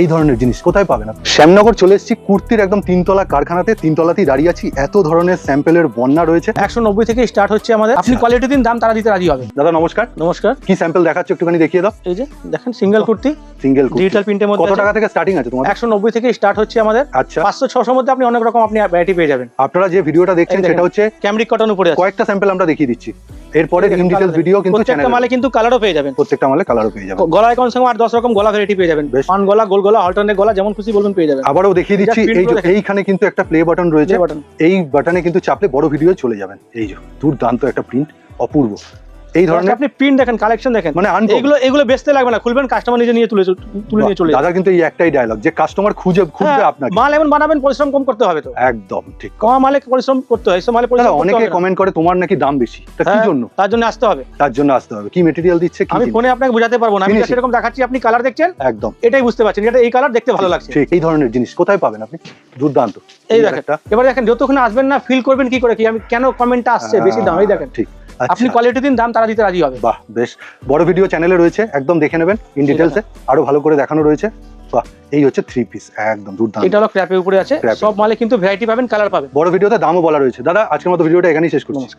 এই ধরনের জিনিস কোথায় পাবেন আপনি? শ্যামনগর চলে এসেছি কুর্তির একদম তিনতলা কারখানাতে, তিনতলাতেই দাঁড়িয়ে আছি। এত ধরনের স্যাম্পেলের বন্যা রয়েছে। 190 থেকে স্টার্ট হচ্ছে আমাদের। আপনি কোয়ালিটি দিন, দাম তারা দিতে রাজি হবে। দাদা নমস্কার। নমস্কার। কি স্যাম্পল দেখাচ্ছ একটুখানি দেখিয়ে দাও। এই যে দেখেন সিঙ্গেল কুর্তি, সিঙ্গেল ডিজিটাল প্রিন্টের মধ্যে কত টাকা থেকে স্টার্টিং আছে তোমাদের? 190 থেকে স্টার্ট হচ্ছে আমাদের। আচ্ছা, 500-600 মধ্যে আপনি অনেক রকম আপনি ভ্যারাইটি পেয়ে যাবেন। আপনারা যে ভিডিওটা দেখছেন এই দেখেন, সেটা হচ্ছে ক্যামরিক কটন উপরে আছে। কয়েকটা স্যাম্পল আমরা দেখিয়ে দিচ্ছি। এরপরে এই দেখেন, ইন ডিটেইলস colour ভিডিও কিন্তু প্রত্যেকটা চ্যানেলে, মালে কিন্তু কালারও পেয়ে যাবেন। প্রত্যেকটা মালে কালারও পেয়ে যাবেন। গলায় কম সঙ্গে 8-10 রকম গলা ভ্যারাইটি পেয়ে যাবেন। বেশ। পান গলা, গোল গলা, অল্টারনেট গলা, যেমন খুশি বলবেন পেয়ে যাবেন। আবারও দেখিয়ে দিচ্ছি, এটা print এই যে করে দেখেন। এইখানে কিন্তু একটা প্লে বাটন রয়েছে। Play button। এই বাটনে কিন্তু চাপলে বড় ভিডিও চলে যাবেন। এই যে দুর্দান্ত একটা প্রিন্ট, অপূর্ব। এই ধরনের আপনি প্রিন্ট দেখেন, কালেকশন দেখেন, মানে এগুলো বেচতে লাগবে না, খুলবেন কাস্টমার নিজে নিয়ে তুলে নিয়ে চলে যাবে। দাদা কিন্তু এই একটাই ডায়লগ যে কাস্টমার খুঁজবে হ্যাঁ, আপনাকে। মাল এমন বানাবেন পরিশ্রম কম করতে হবে তো। একদম ঠিক। কম মালে পরিশ্রম করতে হয়, সব মালে দাদা পরিশ্রম করতে অনেকে হবে না। কমেন্ট করে তোমার নাকি দাম বেশি, তা কি হ্যাঁ, জন্য? তার জন্য আসতে হবে। তার জন্য আসতে হবে। কি মেটেরিয়াল দিচ্ছে, কি আমি জিনিস? ফোনে আপনাকে বোঝাতে পারবো না, আমি Finishing। সেরকম দেখাচ্ছি, আপনি কালার দেখছেন একদম এটাই বুঝতে পারছেন, এটা এই কালার দেখতে ভালো লাগছে। ঠিক। এই ধরনের জিনিস কোথায় পাবেন আপনি? দুর্দান্ত। এই দেখেন, এবার দেখেন যতক্ষণ আসবেন না ফিল করবেন কি করে কি আমি কেন কমেন্টটা আসছে বেশি দাম। এই দেখেন, ঠিক। আপনি আচ্ছা, কোয়ালিটি দিন, দাম তারা দিতে রাজি হবে। বাহ, বেশ বড় ভিডিও চ্যানেলে রয়েছে, একদম দেখে নেবেন ইন ডিটেইলসে, আরো ভালো করে দেখানো রয়েছে। বাহ, এই হচ্ছে 3 পিস, একদম দুর্দান্ত। এটা হলো ক্র্যাপের উপরে আছে, Crap। সব মালে কিন্তু ভ্যারাইটি পাবেন, কালার পাবেন। বড় ভিডিওতে দামও বলা রয়েছে। দাদা আজকের মতো ভিডিওটা এখানেই শেষ করছি। নমস্কার।